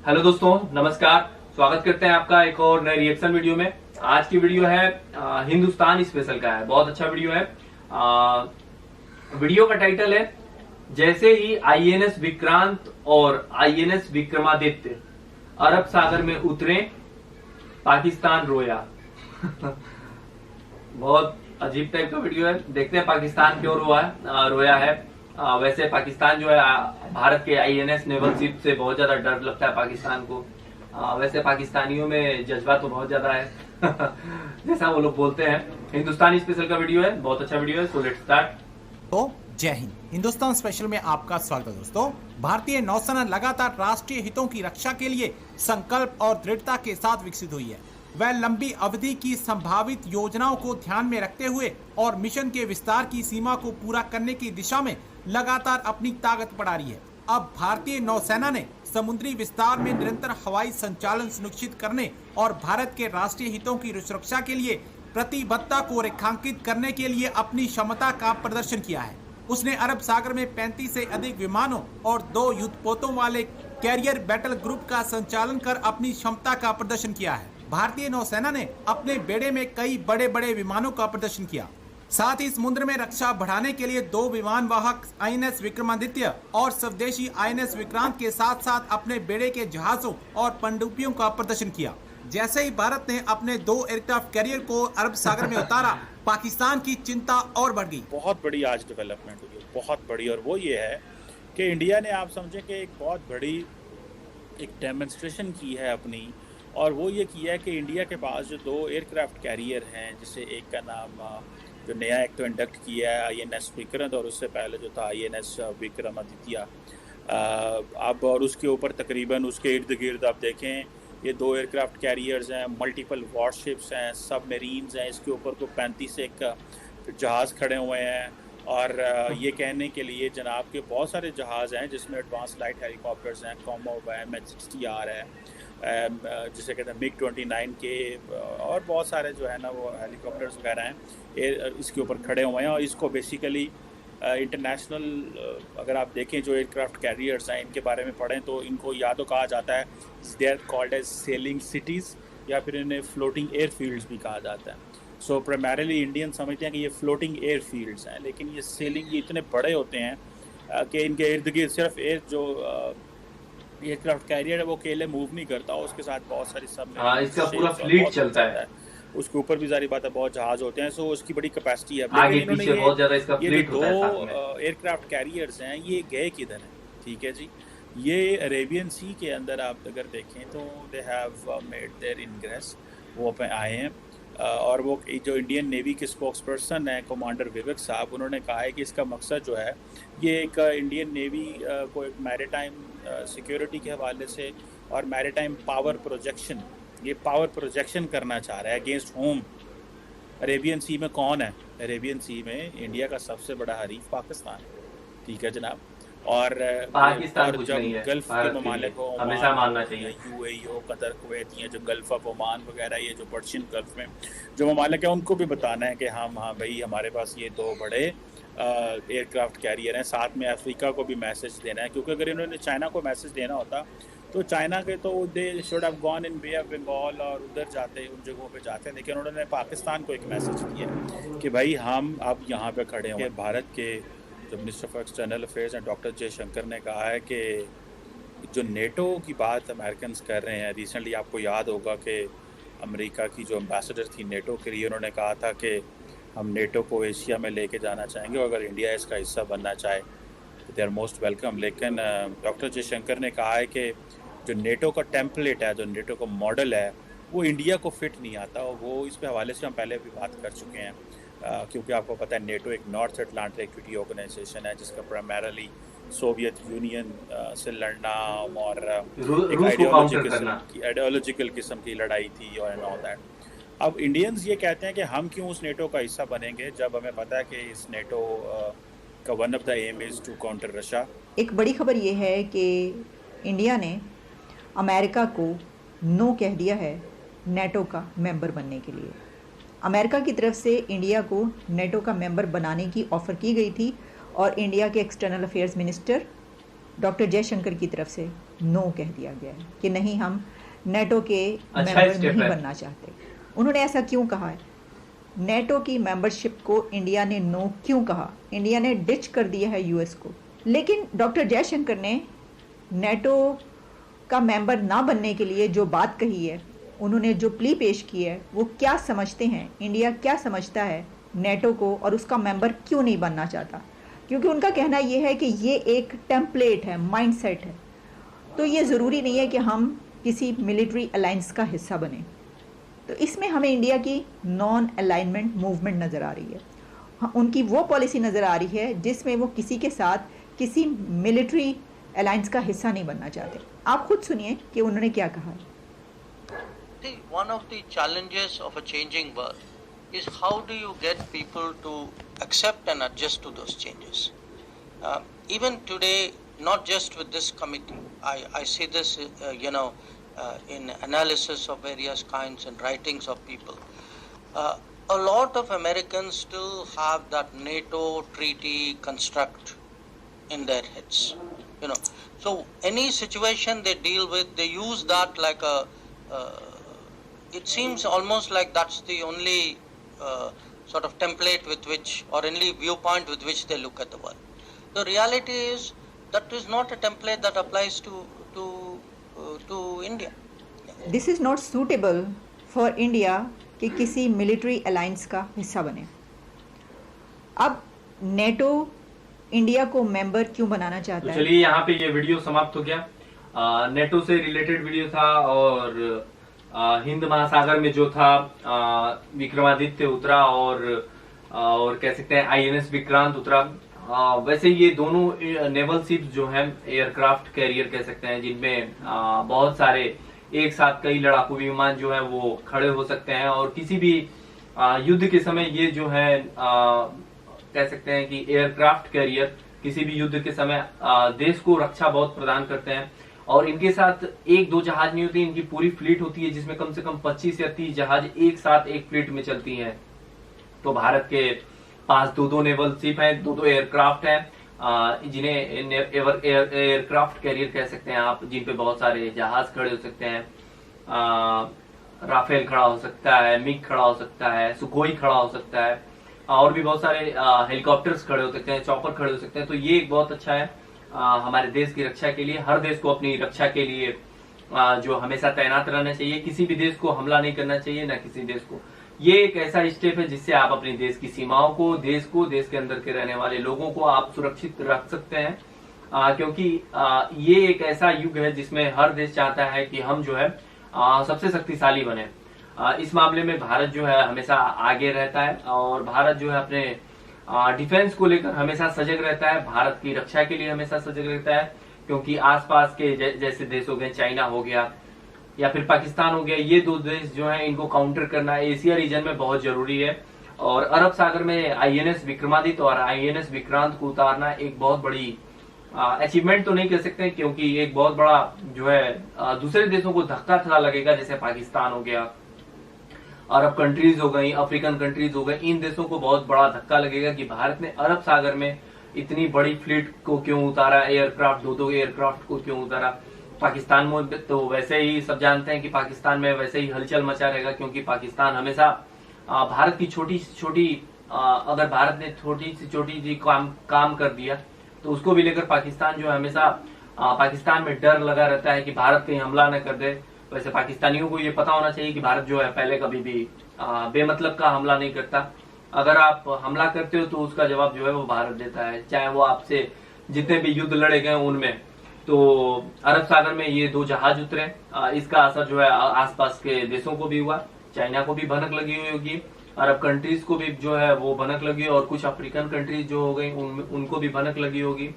Hello दोस्तों, नमस्कार। स्वागत करते हैं आपका एक और नए रिएक्शन वीडियो में। आज की वीडियो है हिंदुस्तान स्पेशल का है। बहुत अच्छा वीडियो है। वीडियो का टाइटल है जैसे ही आईएनएस विक्रांत और आईएनएस विक्रमादित्य अरब सागर में उतरे, पाकिस्तान रोया। बहुत अजीब टाइप का वीडियो है। देखते हैं पाकिस्तान क्यों रोया है। वैसे पाकिस्तान जो है भारत के आईएनएस नेवल शिप से बहुत ज्यादा डर लगता है पाकिस्तान को। वैसे पाकिस्तानियों में जज्बा तो बहुत ज्यादा है। जैसा वो लोग बोलते हैं। हिंदुस्तान स्पेशल का वीडियो है, बहुत अच्छा वीडियो है। So let's start. तो जय हिंद। हिंदुस्तान स्पेशल में आपका स्वागत है दोस्तों। भारतीय नौसेना लगातार राष्ट्रीय हितों की रक्षा के लिए संकल्प और दृढ़ता के साथ विकसित हुई है। वह लंबी अवधि की संभावित योजनाओं को ध्यान में रखते हुए और मिशन के विस्तार की सीमा को पूरा करने की दिशा में लगातार अपनी ताकत बढ़ा रही है। अब भारतीय नौसेना ने समुद्री विस्तार में निरंतर हवाई संचालन सुनिश्चित करने और भारत के राष्ट्रीय हितों की सुरक्षा के लिए प्रतिबद्धता को रेखांकित करने के लिए अपनी क्षमता का प्रदर्शन किया है। उसने अरब सागर में 35 से अधिक विमानों और 2 युद्धपोतों वाले कैरियर बैटल ग्रुप का संचालन कर अपनी क्षमता का प्रदर्शन किया है। भारतीय नौसेना ने अपने बेड़े में कई बड़े बड़े विमानों का प्रदर्शन किया। साथ ही समुद्र में रक्षा बढ़ाने के लिए 2 विमान वाहक आईएनएस विक्रमादित्य और स्वदेशी आईएनएस विक्रांत के साथ साथ अपने बेड़े के जहाजों और पनडुब्बियों का प्रदर्शन किया। जैसे ही भारत ने अपने 2 एयरक्राफ्ट कैरियर को अरब सागर में उतारा, पाकिस्तान की चिंता और बढ़ गई। बहुत बड़ी आज डेवलपमेंट हुई है, बहुत बड़ी। और वो ये है कि इंडिया ने, आप समझें कि एक बहुत बड़ी एक डेमोन्स्ट्रेशन की है अपनी। और वो ये किया है कि इंडिया के पास जो 2 एयरक्राफ्ट कैरियर हैं, जिससे एक का नाम जो नया एक तो इंडक्ट किया है आईएनएस विक्रांत, और उससे पहले जो था आईएनएस विक्रमादित्य। अब और उसके ऊपर तकरीबन उसके इर्द गिर्द आप देखें, ये 2 एयरक्राफ्ट कैरियर्स हैं, मल्टीपल वॉरशिप्स हैं, सब मरीन्स हैं। इसके ऊपर को 35 एक जहाज़ खड़े हुए हैं। और ये कहने के लिए जनाब के बहुत सारे जहाज़ हैं, जिसमें एडवांस लाइट हेलीकॉप्टर्स हैं, कॉमोव है, MH-60R है, जिसे कहते हैं MiG-29 के, और बहुत सारे जो है ना वो हेलीकॉप्टर्स वगैरह हैं इसके ऊपर खड़े हुए हैं। और इसको बेसिकली इंटरनेशनल अगर आप देखें जो एयरक्राफ्ट कैरियर्स हैं, इनके बारे में पढ़ें तो इनको या तो कहा जाता है they are called as sailing cities, या फिर इन्हें फ्लोटिंग एयरफील्ड्स भी कहा जाता है। सो प्राइमरीली इंडियन समझते हैं कि ये फ्लोटिंग एयरफील्ड्स हैं, लेकिन ये सेलिंग ये इतने बड़े होते हैं कि इनके इर्द गिर्द सिर्फ जो एयरक्राफ्ट कैरियर है वो अकेले मूव नहीं करता, उसके साथ बहुत सारी सब इसका पूरा फ्लीट चलता है। उसके ऊपर भी सारी बात है, बहुत जहाज होते हैं। सो उसकी बड़ी कैपेसिटी है। आगे पीछे बहुत ज्यादा इसका फ्लीट होता है। ये 2 एयरक्राफ्ट कैरियर्स हैं, ये गए किधर हैं? ठीक है जी, ये अरेबियन सी के अंदर आप अगर देखें तो they have made their ingress, वो पे आए हैं। और वो जो इंडियन नेवी के स्पोक्स पर्सन हैं कमांडर विवेक साहब, उन्होंने कहा है कि इसका मकसद जो है ये एक इंडियन नेवी को एक मैरीटाइम सिक्योरिटी के हवाले से और मैरीटाइम पावर प्रोजेक्शन, ये पावर प्रोजेक्शन करना चाह रहा है अगेंस्ट होम। अरेबियन सी में कौन है? अरेबियन सी में इंडिया का सबसे बड़ा हरीफ पाकिस्तान है। ठीक है जनाब। और पाकिस्तान कुछ जब नहीं है, गल्फ के ममालिक हो, हमेशा मानना चाहिए, यूएई हो, कतर, कुवैत, ये जो गल्फ ऑफ ओमान वगैरह, ये जो पर्शियन गल्फ में जो ममालिक है, उनको भी बताना है कि हाँ भाई हमारे पास ये 2 बड़े एयरक्राफ्ट कैरियर हैं। साथ में अफ्रीका को भी मैसेज देना है, क्योंकि अगर इन्होंने चाइना को मैसेज देना होता तो चाइना के तो they should have gone in Bay of Bengal और उधर जाते, उन जगहों पे जाते, लेकिन उन्होंने पाकिस्तान को एक मैसेज दिया कि भाई हम अब यहाँ पे खड़े हैं। भारत के जो मिनिस्टर ऑफ एक्सटर्नल अफेयर्स हैं डॉक्टर जयशंकर ने कहा है कि जो नेटो की बात अमेरिकन कर रहे हैं, रिसेंटली आपको याद होगा कि अमेरिका की जो एम्बेसडर थी नेटो के लिए, उन्होंने कहा था कि हम नेटो को एशिया में लेके जाना चाहेंगे और अगर इंडिया इसका हिस्सा बनना चाहे तो दे आर मोस्ट वेलकम। लेकिन डॉक्टर जयशंकर ने कहा है कि जो नेटो का टेम्पलेट है, जो नेटो का मॉडल है, वो इंडिया को फिट नहीं आता। और वो इस पे हवाले से हम पहले भी बात कर चुके हैं, क्योंकि आपको पता है नेटो एक नॉर्थ अटलांटिक ट्रीटी ऑर्गेनाइजेशन है, जिसका प्राइमरली सोवियत यूनियन से लड़ना और एक आइडियोलॉजिकल किस्म की लड़ाई थी और एंड ऑल दैट। अब इंडियंस ये कहते हैं कि हम क्यों उस नेटो का हिस्सा बनेंगे, जब हमें पता है कि इस नेटो का one of the aim is to counter Russia. एक बड़ी खबर ये है कि इंडिया ने अमेरिका को नो कह दिया है नेटो का मेंबर बनने के लिए। अमेरिका की तरफ से इंडिया को नेटो का मेंबर बनाने की ऑफ़र की गई थी और इंडिया के external affairs minister doctor Jaishankar की तरफ से नो कह दिया गया है कि नहीं, हम नेटो के अच्छा मेंबर स्टेप नहीं है। बनना चाहते। उन्होंने ऐसा क्यों कहा है? नेटो की मेंबरशिप को इंडिया ने नो क्यों कहा? इंडिया ने डिच कर दिया है यूएस को। लेकिन डॉक्टर जयशंकर ने नेटो का मेंबर ना बनने के लिए जो बात कही है, उन्होंने जो प्ली पेश की है, वो क्या समझते हैं, इंडिया क्या समझता है नेटो को, और उसका मेंबर क्यों नहीं बनना चाहता? क्योंकि उनका कहना ये है कि ये एक टेम्पलेट है, माइंडसेट है, तो ये ज़रूरी नहीं है कि हम किसी मिलिट्री अलायंस का हिस्सा बने। तो इसमें हमें इंडिया की नॉन अलाइनमेंट मूवमेंट नज़र आ रही है। उनकी वो पॉलिसी नज़र आ रही है जिसमें वो किसी के साथ किसी मिलिट्री अलायंस का हिस्सा नहीं बनना चाहते। आप खुद सुनिए कि उन्होंने क्या कहा है। See, one of the challenges of a changing world is how do you get people to accept and adjust to those changes. Even today, not just with this committee, I see this, in analysis of various kinds and writings of people. A lot of Americans still have that NATO treaty construct in their heads. So any situation they deal with, they use that like a. It seems almost like that's the only sort of template with which, or only viewpoint with which they look at the world. The reality is that is not a template that applies to India. This is not suitable for India कि किसी military alliance का हिस्सा बने। अब NATO India को member क्यों बनाना चाहता तो है? चलिए यहाँ पे ये वीडियो समाप्त हो गया। नेटो से रिलेटेड वीडियो था, और हिंद महासागर में जो था विक्रमादित्य उतरा, और कह सकते हैं आईएनएस विक्रांत उतरा। वैसे ये दोनों नेवल शिप्स जो हैं, एयरक्राफ्ट कैरियर कह सकते हैं, जिनमें बहुत सारे एक साथ कई लड़ाकू विमान जो है वो खड़े हो सकते हैं, और किसी भी युद्ध के समय ये जो है कह सकते हैं कि एयरक्राफ्ट कैरियर किसी भी युद्ध के समय देश को रक्षा बहुत प्रदान करते हैं। और इनके साथ एक दो जहाज नहीं होती, इनकी पूरी फ्लीट होती है, जिसमें कम से कम 25 या 30 जहाज एक साथ एक फ्लीट में चलती हैं। तो भारत के पास दो नेवल शिप है, दो एयरक्राफ्ट हैं, जिन्हें एयरक्राफ्ट कैरियर कह सकते हैं आप, जिन पे बहुत सारे जहाज खड़े हो सकते हैं। राफेल खड़ा हो सकता है, मिग खड़ा हो सकता है, सुखोई खड़ा हो सकता है, और भी बहुत सारे हेलीकॉप्टर्स खड़े हो सकते हैं, चॉपर खड़े हो सकते हैं। तो ये एक बहुत अच्छा है हमारे देश की रक्षा के लिए। हर देश को अपनी रक्षा के लिए जो हमेशा तैनात रहना चाहिए, किसी भी देश को हमला नहीं करना चाहिए, ना किसी देश को। ये एक ऐसा स्टेप है जिससे आप अपने देश की सीमाओं को, देश के अंदर के रहने वाले लोगों को आप सुरक्षित रख सकते हैं, क्योंकि ये एक ऐसा युग है जिसमें हर देश चाहता है कि हम जो है सबसे शक्तिशाली बने। इस मामले में भारत जो है हमेशा आगे रहता है, और भारत जो है अपने डिफेंस को लेकर हमेशा सजग रहता है, भारत की रक्षा के लिए हमेशा सजग रहता है, क्योंकि आसपास के जैसे देश हो गए, चाइना हो गया या फिर पाकिस्तान हो गया, ये दो देश जो है इनको काउंटर करना एशिया रीजन में बहुत जरूरी है। और अरब सागर में आईएनएस विक्रमादित्य और आईएनएस विक्रांत को उतारना एक बहुत बड़ी अचीवमेंट तो नहीं कह सकते, क्योंकि एक बहुत बड़ा जो है दूसरे देशों को धक्का थोड़ा लगेगा, जैसे पाकिस्तान हो गया, अरब कंट्रीज हो गई, अफ्रीकन कंट्रीज हो गई, इन देशों को बहुत बड़ा धक्का लगेगा कि भारत ने अरब सागर में इतनी बड़ी फ्लीट को क्यों उतारा, एयरक्राफ्ट दो एयरक्राफ्ट को क्यों उतारा। पाकिस्तान में तो वैसे ही सब जानते हैं कि पाकिस्तान में वैसे ही हलचल मचा रहेगा, क्योंकि पाकिस्तान हमेशा भारत की छोटी अगर भारत ने छोटी सी काम कर दिया तो उसको भी लेकर पाकिस्तान जो है हमेशा पाकिस्तान में डर लगा रहता है कि भारत कहीं हमला न कर दे। वैसे पाकिस्तानियों को ये पता होना चाहिए कि भारत जो है पहले कभी भी बेमतलब का हमला नहीं करता। अगर आप हमला करते हो तो उसका जवाब जो है वो भारत देता है, चाहे वो आपसे जितने भी युद्ध लड़े गए उनमें। तो अरब सागर में ये दो जहाज उतरे, इसका असर जो है आसपास के देशों को भी हुआ, चाइना को भी भनक लगी हुई होगी, अरब कंट्रीज को भी जो है वो भनक लगी, और कुछ अफ्रीकन कंट्रीज जो हो गई उनको भी भनक लगी होगी।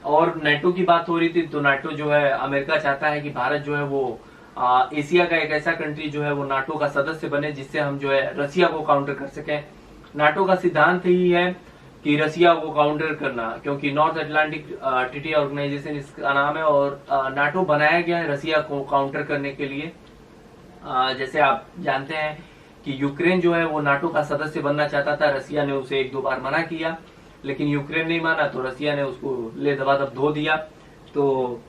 और नेटो की बात हो रही थी, तो नेटो जो है अमेरिका चाहता है कि भारत जो है वो एशिया का एक ऐसा कंट्री जो है वो नाटो का सदस्य बने, जिससे हम जो है रसिया को काउंटर कर सकें। नाटो का सिद्धांत ही है कि रसिया को काउंटर करना, क्योंकि नॉर्थ अटलांटिक ट्रीटी ऑर्गेनाइजेशन इसका नाम है, और नाटो बनाया गया है रसिया को काउंटर करने के लिए। जैसे आप जानते हैं कि यूक्रेन जो है वो नाटो का सदस्य बनना चाहता था, रसिया ने उसे 1-2 बार मना किया, लेकिन यूक्रेन नहीं माना तो रसिया ने उसको ले दबादब धो दिया। तो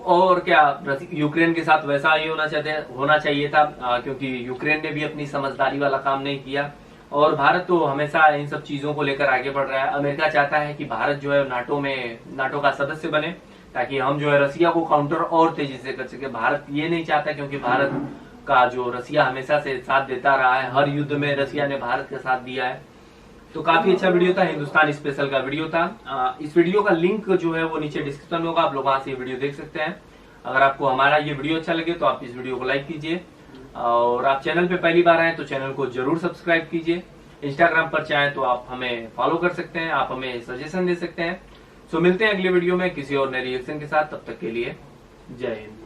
और क्या यूक्रेन के साथ वैसा ही होना चाहिए था, क्योंकि यूक्रेन ने भी अपनी समझदारी वाला काम नहीं किया। और भारत तो हमेशा इन सब चीजों को लेकर आगे बढ़ रहा है। अमेरिका चाहता है कि भारत जो है नाटो का सदस्य बने, ताकि हम जो है रसिया को काउंटर और तेजी से कर सके। भारत ये नहीं चाहता, क्योंकि भारत का जो रसिया हमेशा से साथ देता रहा है, हर युद्ध में रसिया ने भारत का साथ दिया है। तो काफी अच्छा वीडियो था, हिंदुस्तान स्पेशल का वीडियो था। इस वीडियो का लिंक जो है वो नीचे डिस्क्रिप्शन में होगा, आप लोग वहां से ये वीडियो देख सकते हैं। अगर आपको हमारा ये वीडियो अच्छा लगे तो आप इस वीडियो को लाइक कीजिए, और आप चैनल पे पहली बार आए तो चैनल को जरूर सब्सक्राइब कीजिए। इंस्टाग्राम पर चाहें तो आप हमें फॉलो कर सकते हैं, आप हमें सजेशन दे सकते हैं। सो मिलते हैं अगले वीडियो में किसी और नए रिएक्शन के साथ, तब तक के लिए जय हिंद।